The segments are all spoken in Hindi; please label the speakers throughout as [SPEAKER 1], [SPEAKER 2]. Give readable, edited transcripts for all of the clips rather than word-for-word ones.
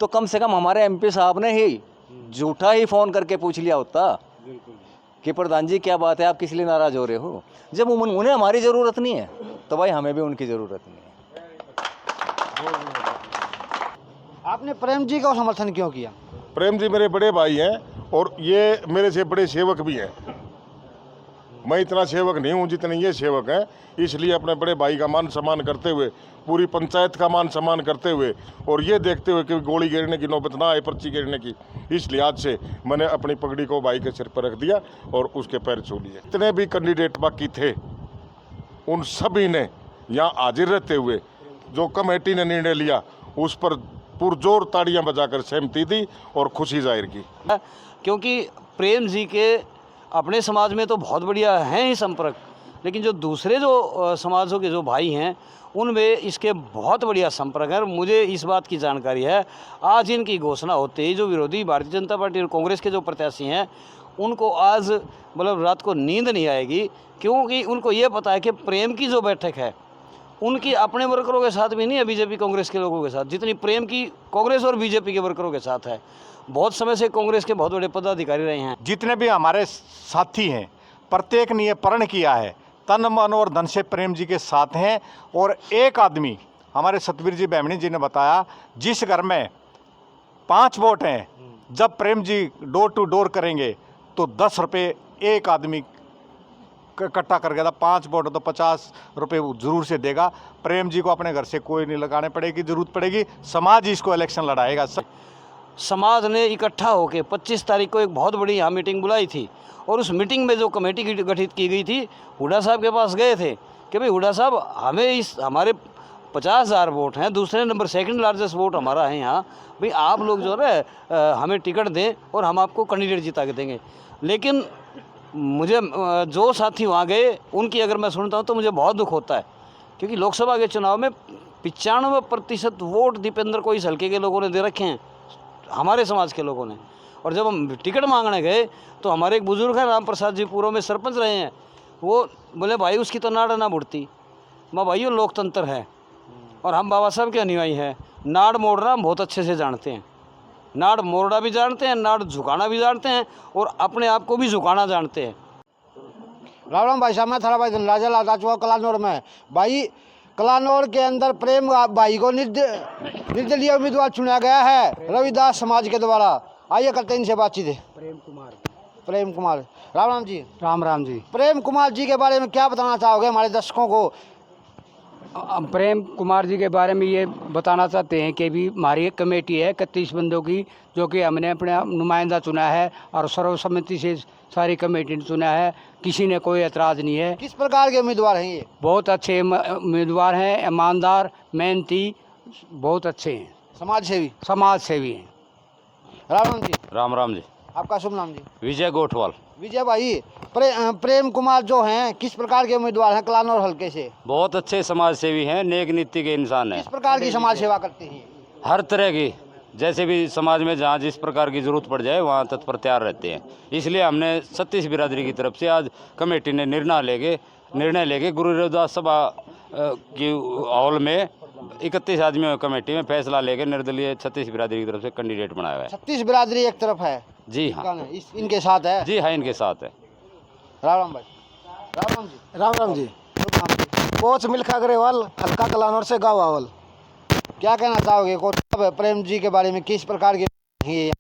[SPEAKER 1] तो कम से कम हमारे एमपी साहब ने ही झूठा ही फ़ोन करके पूछ लिया होता कि प्रधान जी क्या बात है, आप किस लिए नाराज़ हो रहे हो। जब उन्हें हमारी ज़रूरत नहीं है तो भाई हमें भी उनकी ज़रूरत नहीं है।
[SPEAKER 2] आपने प्रेम जी का समर्थन क्यों किया?
[SPEAKER 3] प्रेम जी मेरे बड़े भाई हैं और ये मेरे से बड़े सेवक भी हैं। मैं इतना सेवक नहीं हूँ जितने ये सेवक हैं, इसलिए अपने बड़े भाई का मान सम्मान करते हुए, पूरी पंचायत का मान सम्मान करते हुए और ये देखते हुए कि गोली गिरने की नौबत ना आए, पर्ची गिरने की, इस लिहाज से मैंने अपनी पगड़ी को भाई के सिर पर रख दिया और उसके पैर छू लिए। जितने भी कैंडिडेट बाकी थे उन सभी ने यहाँ हाजिर रहते हुए जो कमेटी ने निर्णय लिया उस पर पुरजोर ताड़ियां बजाकर सहमति दी और खुशी जाहिर की।
[SPEAKER 4] क्योंकि प्रेम जी के अपने समाज में तो बहुत बढ़िया हैं ही संपर्क, लेकिन जो दूसरे जो समाजों के जो भाई हैं उनमें इसके बहुत बढ़िया संपर्क है। और मुझे इस बात की जानकारी है, आज इनकी घोषणा होते ही जो विरोधी भारतीय जनता पार्टी और कांग्रेस के जो प्रत्याशी हैं उनको आज मतलब रात को नींद नहीं आएगी, क्योंकि उनको ये पता है कि प्रेम की जो बैठक है उनकी अपने वर्करों के साथ भी नहीं है, बीजेपी कांग्रेस के लोगों के साथ, जितनी प्रेम की कांग्रेस और बीजेपी के वर्करों के साथ है। बहुत समय से कांग्रेस के बहुत बड़े पदाधिकारी रहे हैं।
[SPEAKER 5] जितने भी हमारे साथी हैं प्रत्येक ने ये प्रण किया है, तन मन और धन से प्रेम जी के साथ हैं। और एक आदमी हमारे सतवीर जी बैमणी जी ने बताया, जिस घर में 5 वोट हैं, जब Prem ji door to door करेंगे तो 10 रुपये एक आदमी इकट्ठा कर गया था। 5 वोट तो 50 रुपये जरूर से देगा। प्रेम जी को अपने घर से कोई नहीं लगाने पड़ेगी, जरूरत पड़ेगी समाज इसको इलेक्शन लड़ाएगा।
[SPEAKER 4] समाज ने इकट्ठा होकर 25 तारीख को एक बहुत बड़ी यहाँ मीटिंग बुलाई थी और उस मीटिंग में जो कमेटी गठित की गई थी, हुड्डा साहब के पास गए थे कि भाई हुड्डा साहब हमारे 50,000 वोट हैं, दूसरे नंबर सेकंड लार्जेस्ट वोट हमारा है यहाँ, भाई आप लोग जो है हमें टिकट दें और हम आपको कैंडिडेट जिता के देंगे। लेकिन मुझे जो साथी वहाँ गए उनकी अगर मैं सुनता हूँ तो मुझे बहुत दुख होता है, क्योंकि लोकसभा के चुनाव में 95% वोट दीपेंद्र को इस हल्के के लोगों ने दे रखे हैं, हमारे समाज के लोगों ने। और जब हम टिकट मांगने गए तो हमारे एक बुजुर्ग हैं राम प्रसाद जी, पूर्व में सरपंच रहे हैं, वो बोले भाई उसकी तो नाड़ ना बुड़ती। मैं भाई लोकतंत्र है और हम बाबा साहब के अनुयायी हैं। नाड़ मोड़ना हम बहुत अच्छे से जानते हैं, नाड़ मोड़ना भी जानते हैं, नाड़ झुकाना भी जानते हैं और अपने आप को भी झुकाना जानते हैं।
[SPEAKER 2] राम राम भाई साहब, मैं थारा भाई राजा लादा चुका कलानौर में। भाई कलानौर के अंदर प्रेम भाई को निर्दलीय उम्मीदवार चुना गया है रविदास समाज के द्वारा। आइए करते हैं इनसे बातचीत। प्रेम कुमार, राम राम जी।
[SPEAKER 6] राम राम जी।
[SPEAKER 2] प्रेम कुमार जी के बारे में क्या बताना चाहोगे हमारे दर्शकों को?
[SPEAKER 6] प्रेम कुमार जी के बारे में ये बताना चाहते हैं कि भी हमारी एक कमेटी है 31 बंदों की, जो कि हमने अपना नुमाइंदा चुना है और सर्वसम्मति से सारी कमेटी ने चुना है, किसी ने कोई एतराज़ नहीं है।
[SPEAKER 2] किस प्रकार के उम्मीदवार हैं ये?
[SPEAKER 6] बहुत अच्छे उम्मीदवार हैं, ईमानदार, मेहनती, बहुत अच्छे हैं,
[SPEAKER 2] समाज सेवी
[SPEAKER 6] हैं।
[SPEAKER 2] राम राम जी।
[SPEAKER 7] राम राम जी।
[SPEAKER 2] आपका शुभ नाम जी?
[SPEAKER 7] विजय गोठवाल।
[SPEAKER 2] विजय भाई, प्रेम कुमार जो हैं किस प्रकार के उम्मीदवार हैं कलानौर हल्के से?
[SPEAKER 7] बहुत अच्छे समाज सेवी हैं, नेक नीति के इंसान हैं।
[SPEAKER 2] किस प्रकार की समाज सेवा करते हैं?
[SPEAKER 7] हर तरह की, जैसे भी समाज में जहाँ जिस प्रकार की जरूरत पड़ जाए वहाँ तत्पर तैयार रहते हैं। इसलिए हमने 36 बिरादरी की तरफ से आज कमेटी ने निर्णय लेके गुरु रविदास सभा की हॉल में 31 आदमियों कमेटी में फैसला लेकर निर्दलीय 36 बिरादरी की तरफ से कैंडिडेट बनाया है।
[SPEAKER 2] 36 बिरादरी एक तरफ है?
[SPEAKER 7] जी हाँ,
[SPEAKER 2] इनके साथ है?
[SPEAKER 7] जी हाँ, इनके साथ है।
[SPEAKER 2] राम राम भाई। राम राम जी।
[SPEAKER 8] राम राम जी। कोच मिल्खा अग्रवाल, हल्का कलानौर से गाँव आवल।
[SPEAKER 2] क्या कहना चाहोगे कोच प्रेम जी के बारे में, किस प्रकार के हैं?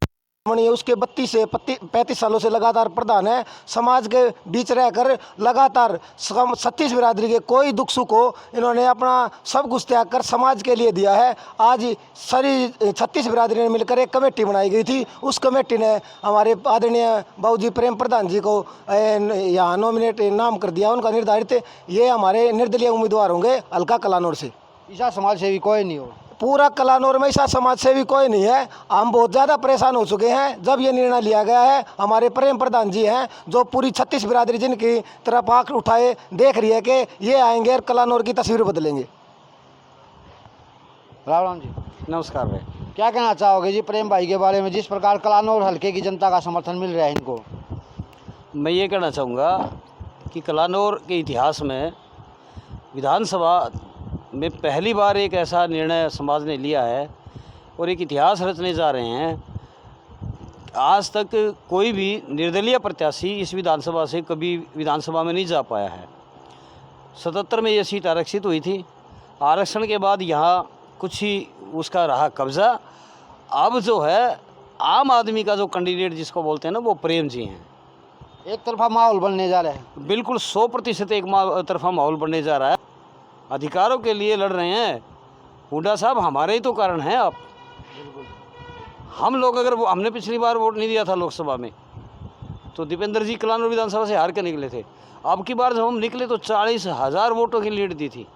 [SPEAKER 8] उसके 32 से 35 सालों से लगातार प्रधान है। समाज के बीच रहकर लगातार 36 बिरादरी के कोई दुख सुख हो इन्होंने अपना सब कुछ त्याग कर समाज के लिए दिया है। आज सारी 36 बिरादरी ने मिलकर एक कमेटी बनाई गई थी। उस कमेटी ने हमारे आदरणीय बाबूजी प्रेम प्रधान जी को यहाँ नॉमिनेट नाम कर दिया, उनका निर्धारित। ये हमारे निर्दलीय उम्मीदवार होंगे हल्का कलानौर से।
[SPEAKER 2] ऐसा समाज सेवी कोई नहीं हो?
[SPEAKER 8] पूरा कलानौर में ऐसा समाज सेवी कोई नहीं है। हम बहुत ज़्यादा परेशान हो चुके हैं जब ये निर्णय लिया गया है। हमारे प्रेम प्रधान जी हैं जो पूरी 36 बिरादरी जिनकी तरफ आँख उठाए देख रही है कि ये आएंगे और कलानौर की तस्वीर बदलेंगे।
[SPEAKER 2] राम राम जी।
[SPEAKER 4] नमस्कार भाई।
[SPEAKER 2] क्या कहना चाहोगे जी प्रेम भाई के बारे में, जिस प्रकार कलानौर हल्के की जनता का समर्थन मिल रहा है इनको?
[SPEAKER 4] मैं ये कहना चाहूँगा कि कलानौर के इतिहास में विधानसभा में पहली बार एक ऐसा निर्णय समाज ने लिया है और एक इतिहास रचने जा रहे हैं। आज तक कोई भी निर्दलीय प्रत्याशी इस विधानसभा से कभी विधानसभा में नहीं जा पाया है। 77 में ये सीट आरक्षित हुई थी। आरक्षण के बाद यहाँ कुछ ही उसका रहा कब्जा। अब जो है आम आदमी का जो कैंडिडेट जिसको बोलते हैं ना, वो प्रेम जी हैं।
[SPEAKER 2] एक तरफा माहौल बनने जा रहा है।
[SPEAKER 4] बिल्कुल 100% एक तरफा माहौल बनने जा रहा है। अधिकारों के लिए लड़ रहे हैं। हुड्डा साहब हमारे ही तो कारण हैं। आप हम लोग अगर हमने पिछली बार वोट नहीं दिया था लोकसभा में, तो दीपेंद्र जी कलानौर विधानसभा से हार के निकले थे। अब की बार जब हम निकले तो 40,000 वोटों की लीड दी थी,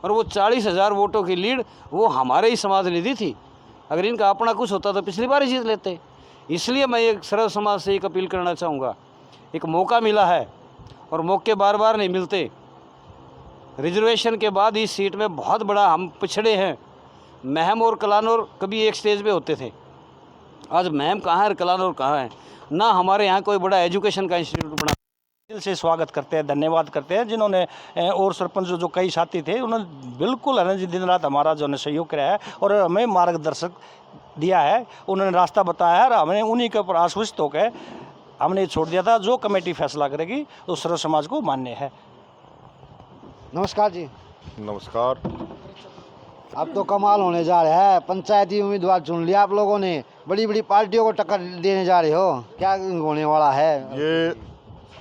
[SPEAKER 4] और वो 40,000 वोटों की लीड वो हमारे ही समाज ने दी थी। अगर इनका अपना कुछ होता तो पिछली बार ही जीत लेते। इसलिए मैं एक सर्व समाज से एक अपील करना चाहूँगा। एक मौका मिला है और मौके बार बार नहीं मिलते। रिजर्वेशन के बाद इस सीट में बहुत बड़ा हम पिछड़े हैं। महम और कलानौर कभी एक स्टेज पे होते थे, आज महम कहाँ है और कलानौर कहाँ है। ना हमारे यहाँ कोई बड़ा एजुकेशन का इंस्टीट्यूट बना।
[SPEAKER 9] दिल से स्वागत करते हैं, धन्यवाद करते हैं जिन्होंने और सरपंच जो कई साथी थे उन्होंने बिल्कुल है ना जी दिन रात हमारा जो है सहयोग कराया है और हमें मार्गदर्शक दिया है। उन्होंने रास्ता बताया है और हमें उन्हीं के ऊपर आश्वस्त होकर हमने छोड़ दिया था। जो कमेटी फैसला करेगी उस सर्व समाज को मान्य है।
[SPEAKER 2] नमस्कार जी।
[SPEAKER 3] नमस्कार।
[SPEAKER 2] अब तो कमाल होने जा रहा है। पंचायती उम्मीदवार चुन लिया आप लोगों ने, बड़ी बड़ी पार्टियों को टक्कर देने जा रहे हो, क्या होने वाला है?
[SPEAKER 3] ये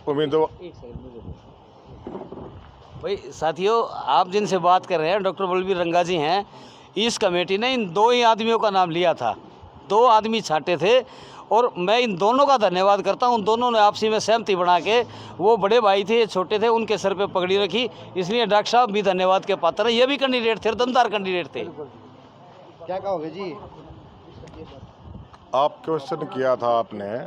[SPEAKER 3] उम्मीदवार
[SPEAKER 4] भाई साथियों, आप जिनसे बात कर रहे हैं डॉक्टर बलबीर रंगा जी हैं। इस कमेटी ने इन 2 ही आदमियों का नाम लिया था, 2 आदमी छांटे थे, और मैं इन दोनों का धन्यवाद करता हूं। उन दोनों ने आपसी में सहमति बना के, वो बड़े भाई थे, छोटे थे, उनके सर पे पगड़ी रखी। इसलिए डॉक्टर साहब भी धन्यवाद के पात्र हैं। ये भी कैंडिडेट थे, दमदार कैंडिडेट थे।
[SPEAKER 2] क्या कहोगे जी?
[SPEAKER 3] आप क्वेश्चन किया था आपने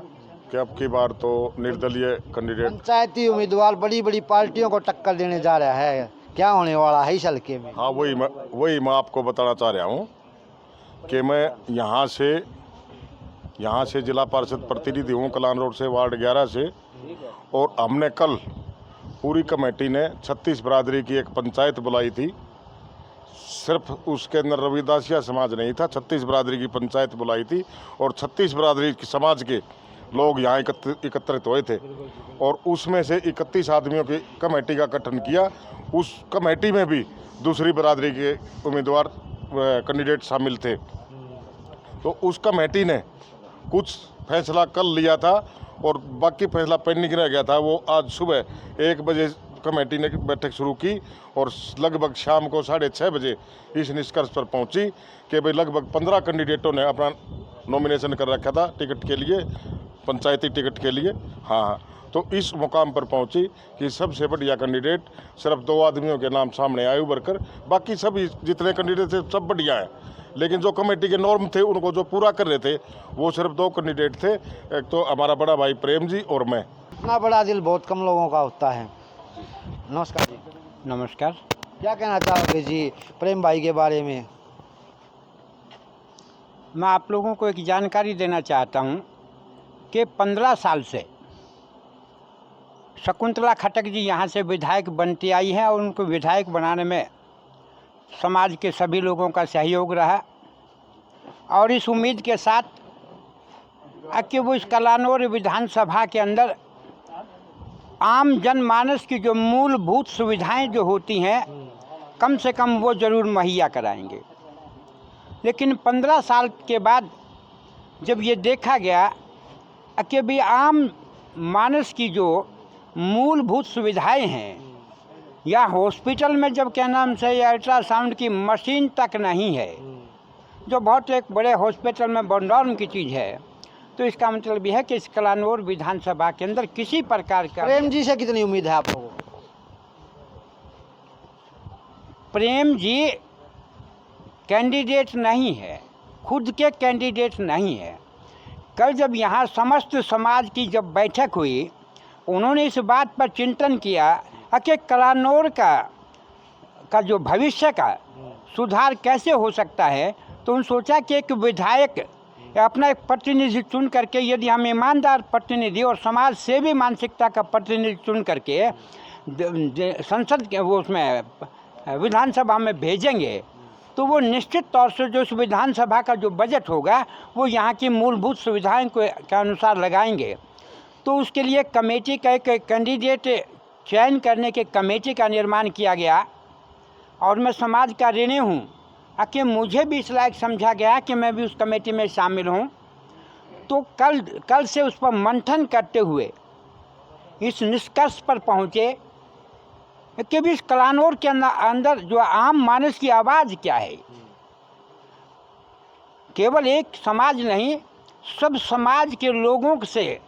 [SPEAKER 3] कि अब की बार तो निर्दलीय कैंडिडेट,
[SPEAKER 2] पंचायती उम्मीदवार बड़ी बड़ी पार्टियों को टक्कर देने जा रहा है, क्या होने वाला है इस हल्के में?
[SPEAKER 3] हाँ वही मैं आपको बताना चाह रहा हूँ कि मैं यहाँ से जिला परिषद प्रतिनिधि हूँ, कलानौर से, वार्ड 11 से। और हमने कल पूरी कमेटी ने 36 बिरादरी की एक पंचायत बुलाई थी। सिर्फ उसके अंदर रविदासिया समाज नहीं था, 36 बिरादरी की पंचायत बुलाई थी और 36 बिरादरी की समाज के लोग यहाँ एकत्रित हुए थे और उसमें से 31 आदमियों की कमेटी का गठन किया। उस कमेटी में भी दूसरी बिरादरी के उम्मीदवार कैंडिडेट शामिल थे। तो उस कमेटी ने कुछ फैसला कल लिया था और बाकी फैसला पेंडिंग रह गया था। वो आज सुबह 1 बजे कमेटी ने बैठक शुरू की और लगभग शाम को 6:30 बजे इस निष्कर्ष पर पहुंची कि भाई लगभग 15 कैंडिडेटों ने अपना नॉमिनेशन कर रखा था टिकट के लिए, पंचायती टिकट के लिए। हाँ, तो इस मुकाम पर पहुंची कि सबसे बढ़िया कैंडिडेट सिर्फ 2 आदमियों के नाम सामने आए उभर कर। बाकी सभी जितने कैंडिडेट थे सब बढ़िया हैं, लेकिन जो कमेटी के नॉर्म थे उनको जो पूरा कर रहे थे वो सिर्फ 2 कैंडिडेट थे। एक तो हमारा बड़ा भाई प्रेम जी और मैं।
[SPEAKER 2] इतना बड़ा दिल बहुत कम लोगों का होता है। नमस्कार जी।
[SPEAKER 6] नमस्कार।
[SPEAKER 2] क्या कहना चाहोगे जी प्रेम भाई के बारे में?
[SPEAKER 6] मैं आप लोगों को एक जानकारी देना चाहता हूं कि 15 साल से शकुंतला खट्टक जी यहाँ से विधायक बनती आई हैं और उनको विधायक बनाने में समाज के सभी लोगों का सहयोग रहा और इस उम्मीद के साथ कि वो इस कलानौर विधानसभा के अंदर आम जनमानस की जो मूलभूत सुविधाएं जो होती हैं कम से कम वो ज़रूर मुहैया कराएंगे। लेकिन 15 साल के बाद जब ये देखा गया कि भी आम मानस की जो मूलभूत सुविधाएं हैं, या हॉस्पिटल में जब क्या नाम से या अल्ट्रासाउंड की मशीन तक नहीं है, जो बहुत एक बड़े हॉस्पिटल में बंडौर की चीज़ है, तो इसका मतलब यह है कि इस कलानौर विधानसभा के अंदर किसी प्रकार का
[SPEAKER 2] प्रेम जी से कितनी उम्मीद है आप लोगों को?
[SPEAKER 6] प्रेम जी कैंडिडेट नहीं है, खुद के कैंडिडेट नहीं है। कल जब यहाँ समस्त समाज की जब बैठक हुई, उन्होंने इस बात पर चिंतन किया कि कलानौर का जो भविष्य का सुधार कैसे हो सकता है। तो उन्होंने सोचा कि एक विधायक अपना एक प्रतिनिधि चुन करके, यदि हम ईमानदार प्रतिनिधि और समाज सेवी मानसिकता का प्रतिनिधि चुन करके संसद के वो उसमें विधानसभा में भेजेंगे तो वो निश्चित तौर से जो विधानसभा का जो बजट होगा वो यहाँ की मूलभूत सुविधाएं के अनुसार लगाएंगे। तो उसके लिए कमेटी का एक कैंडिडेट चयन करने के कमेटी का निर्माण किया गया और मैं समाज का ऋणी हूँ कि मुझे भी इस लायक समझा गया कि मैं भी उस कमेटी में शामिल हूँ। तो कल से उस पर मंथन करते हुए इस निष्कर्ष पर पहुँचे कि भी इस कलानौर के अंदर जो आम मानस की आवाज़ क्या है। केवल एक समाज नहीं, सब समाज के लोगों से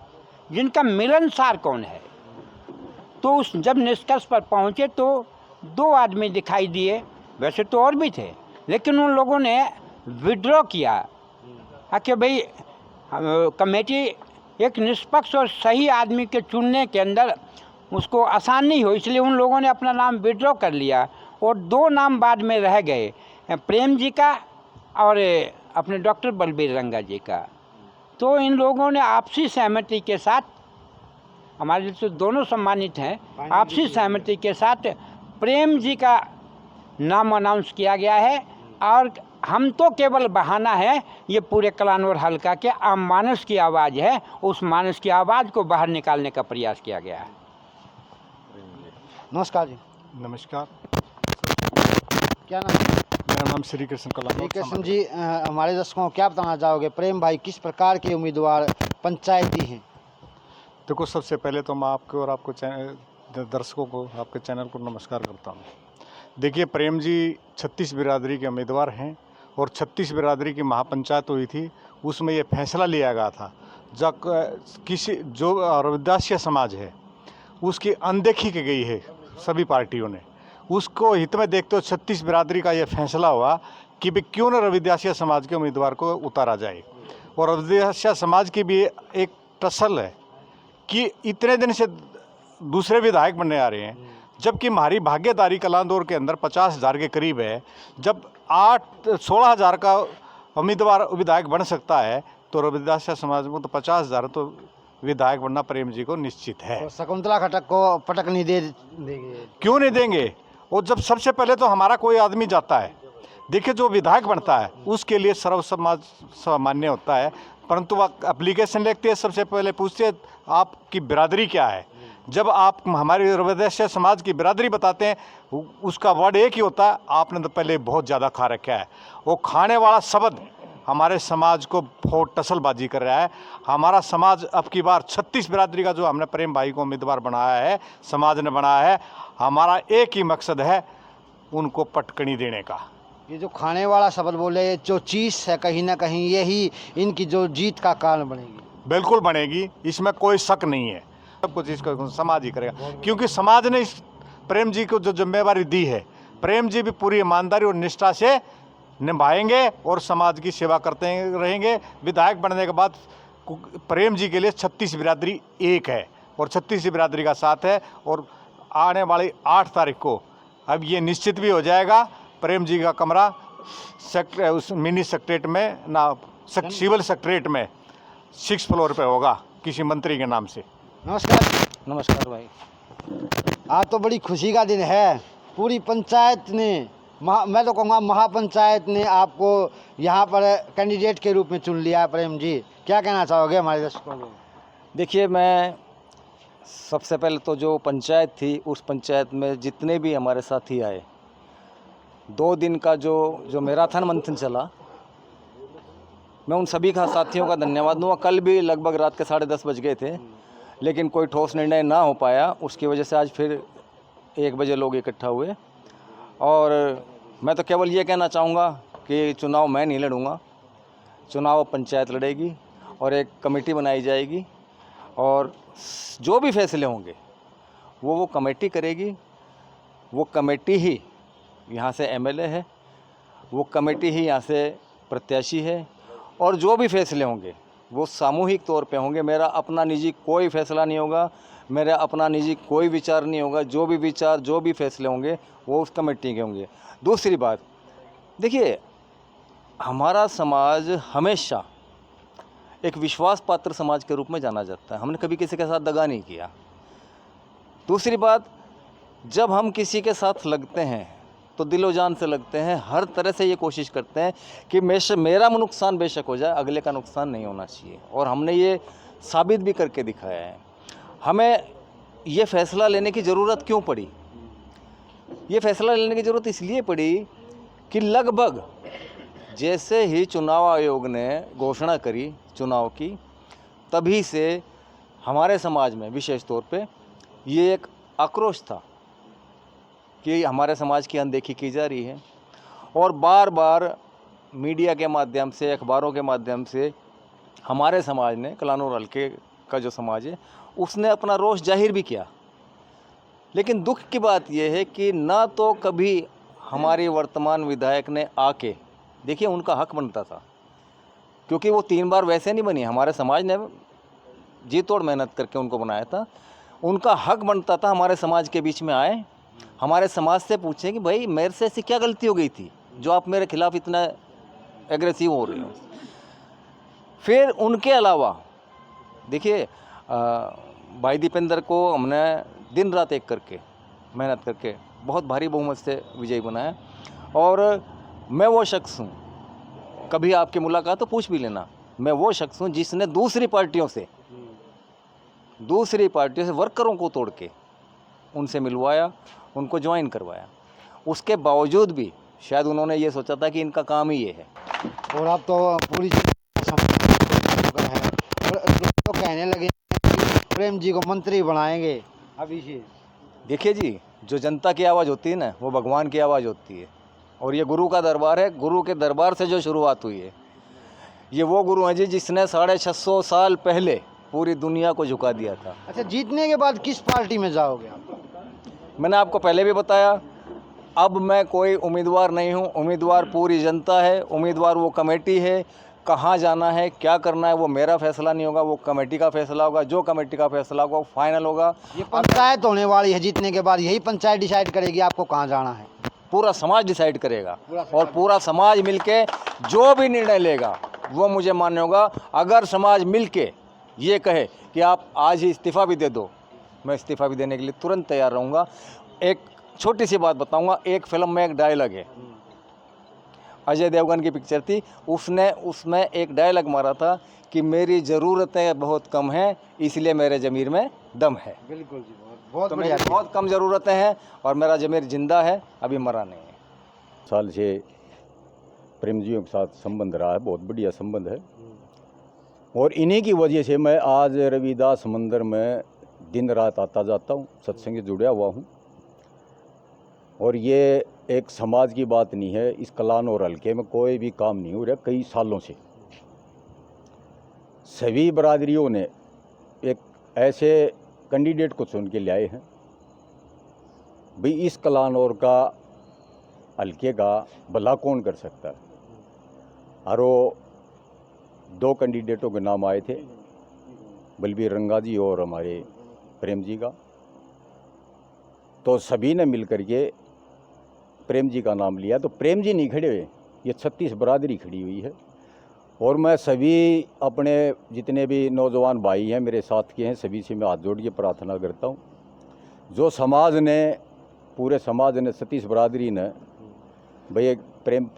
[SPEAKER 6] जिनका मिलनसार कौन है। तो उस जब निष्कर्ष पर पहुँचे तो 2 आदमी दिखाई दिए, वैसे तो और भी थे, लेकिन उन लोगों ने विड्रॉ किया कि भाई कमेटी एक निष्पक्ष और सही आदमी के चुनने के अंदर उसको आसान नहीं हो, इसलिए उन लोगों ने अपना नाम विड्रॉ कर लिया और 2 नाम बाद में रह गए, प्रेम जी का और अपने डॉक्टर बलबीर रंगा जी का। तो इन लोगों ने आपसी सहमति के साथ, हमारे लिए तो दोनों सम्मानित हैं, आपसी सहमति के साथ प्रेम जी का नाम अनाउंस किया गया है। और हम तो केवल बहाना है, ये पूरे कलानौर हल्का के आम मानस की आवाज़ है, उस मानस की आवाज़ को बाहर निकालने का प्रयास किया गया है।
[SPEAKER 2] नमस्कार जी।
[SPEAKER 5] नमस्कार,
[SPEAKER 2] क्या नाम है?
[SPEAKER 5] मेरा नाम श्री कृष्ण कलानौर।
[SPEAKER 2] श्री कृष्ण जी, हमारे दर्शकों को क्या बताना चाहोगे, प्रेम भाई किस प्रकार के उम्मीदवार पंचायती हैं?
[SPEAKER 5] देखो, सबसे पहले तो मैं आपको और आपको दर्शकों को, आपके चैनल को नमस्कार करता हूँ। देखिए, प्रेम जी 36 बिरादरी के उम्मीदवार हैं और 36 बिरादरी की महापंचायत हुई थी, उसमें ये फैसला लिया गया था जब किसी जो रविदासिया समाज है उसकी अनदेखी की गई है सभी पार्टियों ने, उसको हित में देखते हुए 36 बिरादरी का ये फैसला हुआ कि भाई क्यों न रविदासिया समाज के उम्मीदवार को उतारा जाए। और रविदासिया समाज की भी एक टसल है कि इतने दिन से दूसरे विधायक बनने आ रहे हैं, जबकि हमारी भागीदारी कलानौर के अंदर 50,000 के करीब है। जब 16,000 का उम्मीदवार विधायक बन सकता है तो रविदासिया समाज में तो 50,000 तो विधायक बनना प्रेम जी को निश्चित है।
[SPEAKER 2] और शकुंतला खट्टक को पटक नहीं देंगे?
[SPEAKER 5] क्यों नहीं देंगे? और जब सबसे पहले तो हमारा कोई आदमी जाता है, देखिए जो विधायक बनता है उसके लिए सर्व समाज सामान्य होता है, परंतु वह एप्लीकेशन लिखते हैं, सबसे पहले पूछते हैं आपकी बिरादरी क्या है। जब आप हमारी रविदासिया समाज की बिरादरी बताते हैं उसका वर्ड एक ही होता है, आपने तो पहले बहुत ज़्यादा खा रखा है। वो खाने वाला शब्द हमारे समाज को बहुत टसलबाजी कर रहा है। हमारा समाज अब की बार 36 बिरादरी का जो हमने प्रेम भाई को उम्मीदवार बनाया है, समाज ने बनाया है, हमारा एक ही मकसद है उनको पटकनी देने का।
[SPEAKER 2] ये जो खाने वाला शब्द बोले, जो चीज़ है कहीं ना कहीं यही इनकी जो जीत का कारण बनेगी।
[SPEAKER 5] बिल्कुल बनेगी, इसमें कोई शक नहीं है। सब कुछ इसको समाज ही करेगा, क्योंकि समाज ने इस प्रेम जी को जो जिम्मेवारी दी है, प्रेम जी भी पूरी ईमानदारी और निष्ठा से निभाएंगे और समाज की सेवा करते रहेंगे। विधायक बनने के बाद प्रेम जी के लिए 36 बिरादरी एक है और 36 बिरादरी का साथ है। और आने वाली 8 तारीख को अब ये निश्चित भी हो जाएगा, प्रेम जी का कमरा उस मिनी सेक्रेटरीट में ना सिविल सेक्रेटरीट में 6 फ्लोर पे होगा किसी मंत्री के नाम से।
[SPEAKER 2] नमस्कार।
[SPEAKER 4] नमस्कार भाई।
[SPEAKER 2] आज तो बड़ी खुशी का दिन है, पूरी पंचायत ने, मैं तो कहूँगा महापंचायत ने आपको यहाँ पर कैंडिडेट के रूप में चुन लिया है। प्रेम जी, क्या कहना चाहोगे हमारे दर्शकों को?
[SPEAKER 1] देखिए, मैं सबसे पहले तो जो पंचायत थी उस पंचायत में जितने भी हमारे साथी आए, 2 दिन का जो मैराथन मंथन चला, मैं उन सभी का साथियों का धन्यवाद दूँगा। कल भी लगभग रात के 10:30 बज गए थे, लेकिन कोई ठोस निर्णय ना हो पाया, उसकी वजह से आज फिर 1 बजे लोग इकट्ठा हुए। और मैं तो केवल ये कहना चाहूँगा कि चुनाव मैं नहीं लड़ूँगा, चुनाव पंचायत लड़ेगी और एक कमेटी बनाई जाएगी और जो भी फैसले होंगे वो कमेटी करेगी। वो कमेटी ही यहाँ से एमएलए है, वो कमेटी ही यहाँ से प्रत्याशी है और जो भी फैसले होंगे वो सामूहिक तौर पे होंगे। मेरा अपना निजी कोई फैसला नहीं होगा, मेरा अपना निजी कोई विचार नहीं होगा। जो भी विचार, जो भी फैसले होंगे वो उस कमेटी के होंगे। दूसरी बात, देखिए, हमारा समाज हमेशा एक विश्वास पात्र समाज के रूप में जाना जाता है, हमने कभी किसी के साथ दगा नहीं किया। दूसरी बात, जब हम किसी के साथ लगते हैं तो दिलो जान से लगते हैं, हर तरह से ये कोशिश करते हैं कि मेरा नुकसान बेशक हो जाए, अगले का नुकसान नहीं होना चाहिए। और हमने ये साबित भी करके दिखाया है। हमें ये फैसला लेने की ज़रूरत क्यों पड़ी? ये फैसला लेने की ज़रूरत इसलिए पड़ी कि लगभग जैसे ही चुनाव आयोग ने घोषणा करी चुनाव की, तभी से हमारे समाज में विशेष तौर पे ये एक आक्रोश था कि हमारे समाज की अनदेखी की जा रही है। और बार बार मीडिया के माध्यम से, अखबारों के माध्यम से हमारे समाज ने, कलानौर हल्के का जो समाज है, उसने अपना रोष जाहिर भी किया। लेकिन दुख की बात यह है कि ना तो कभी हमारे वर्तमान विधायक ने आके, देखिए उनका हक बनता था, क्योंकि वो 3 बार वैसे नहीं बनी, हमारे समाज ने जी तोड़ मेहनत करके उनको बनाया था। उनका हक बनता था हमारे समाज के बीच में आए, हमारे समाज से पूछें कि भाई मेरे से ऐसी क्या गलती हो गई थी जो आप मेरे खिलाफ इतना एग्रेसिव हो रहे हो। फिर उनके अलावा देखिए भाई दीपेंद्र को हमने दिन रात एक करके मेहनत करके बहुत भारी बहुमत से विजयी बनाया। और मैं वो शख्स हूँ, कभी आपकी मुलाकात तो पूछ भी लेना, मैं वो शख्स हूँ जिसने दूसरी पार्टियों से वर्करों को तोड़ के उनसे मिलवाया, उनको ज्वाइन करवाया। उसके बावजूद भी शायद उन्होंने ये सोचा था कि इनका काम ही ये है।
[SPEAKER 2] और अब तो पूरी है और लोग तो कहने लगे कि प्रेम जी को मंत्री बनाएंगे अभी से।
[SPEAKER 1] देखिए जी, जो जनता की आवाज़ होती है ना, वो भगवान की आवाज़ होती है। और ये गुरु का दरबार है, गुरु के दरबार से जो शुरुआत हुई है, ये वो गुरु हैं जी जिसने 650 साल पहले पूरी दुनिया को झुका दिया था।
[SPEAKER 2] अच्छा, जीतने के बाद किस पार्टी में जाओगे आप?
[SPEAKER 1] मैंने आपको पहले भी बताया, अब मैं कोई उम्मीदवार नहीं हूँ, उम्मीदवार पूरी जनता है, उम्मीदवार वो कमेटी है। कहाँ जाना है, क्या करना है, वो मेरा फैसला नहीं होगा, वो कमेटी का फैसला होगा। जो कमेटी का फैसला होगा वो फाइनल होगा।
[SPEAKER 2] ये पंचायत होने वाली है, जीतने के बाद यही पंचायत डिसाइड करेगी आपको कहाँ जाना है।
[SPEAKER 1] पूरा समाज डिसाइड करेगा और पूरा समाज मिलके जो भी निर्णय लेगा वो मुझे मान्य होगा। अगर समाज मिलके ये कहे कि आप आज ही इस्तीफ़ा भी दे दो, मैं इस्तीफ़ा भी देने के लिए तुरंत तैयार रहूँगा। एक छोटी सी बात बताऊँगा, एक फिल्म में एक डायलॉग है, अजय देवगन की पिक्चर थी, उसने उसमें एक डायलॉग मारा था कि मेरी ज़रूरतें बहुत कम हैं, इसलिए मेरे ज़मीर में दम है।
[SPEAKER 2] बिल्कुल जी, बहुत
[SPEAKER 1] तो
[SPEAKER 2] बढ़िया।
[SPEAKER 1] मेरी बहुत कम ज़रूरतें हैं और मेरा ज़मीर जिंदा है, अभी मरा नहीं है।
[SPEAKER 10] साल से प्रेम जियों के साथ संबंध रहा है, बहुत बढ़िया संबंध है। और इन्हीं की वजह से मैं आज रविदास मंदिर में दिन रात आता जाता हूँ, सत्संग से जुड़ा हुआ हूँ। और ये एक समाज की बात नहीं है, इस कलानौर हल्के में कोई भी काम नहीं हो रहा कई सालों से। सभी बरादरियों ने एक ऐसे कैंडिडेट को चुन के लाए हैं, भाई इस कलानौर का हल्के का भला कौन कर सकता है। और वो 2 कैंडिडेटों के नाम आए थे, बलबीर रंगा जी और हमारे प्रेम जी का। तो सभी ने मिल करके प्रेम जी का नाम लिया। तो प्रेम जी नहीं खड़े हुए, ये 36 बरादरी खड़ी हुई है। और मैं सभी अपने जितने भी नौजवान भाई हैं मेरे साथ के हैं, सभी से मैं हाथ जोड़ के प्रार्थना करता हूँ, जो समाज ने, पूरे समाज ने, 36 बरादरी ने भाई प्रेम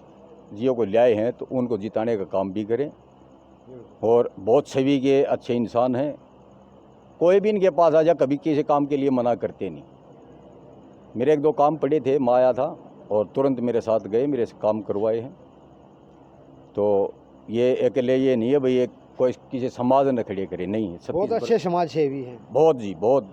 [SPEAKER 10] जियों को लाए हैं, तो उनको जिताने का काम भी करें। और बहुत सभी के अच्छे इंसान हैं, कोई भी इनके पास आ जा कभी किसी काम के लिए मना करते नहीं। मेरे 1-2 काम पड़े थे, मैं आया था और तुरंत मेरे साथ गए, मेरे से काम करवाए हैं। तो ये अकेले ये नहीं है भाई कोई किसी समाज न खड़े करे, नहीं है।
[SPEAKER 2] बहुत अच्छे समाज सेवी हैं।
[SPEAKER 10] बहुत जी, बहुत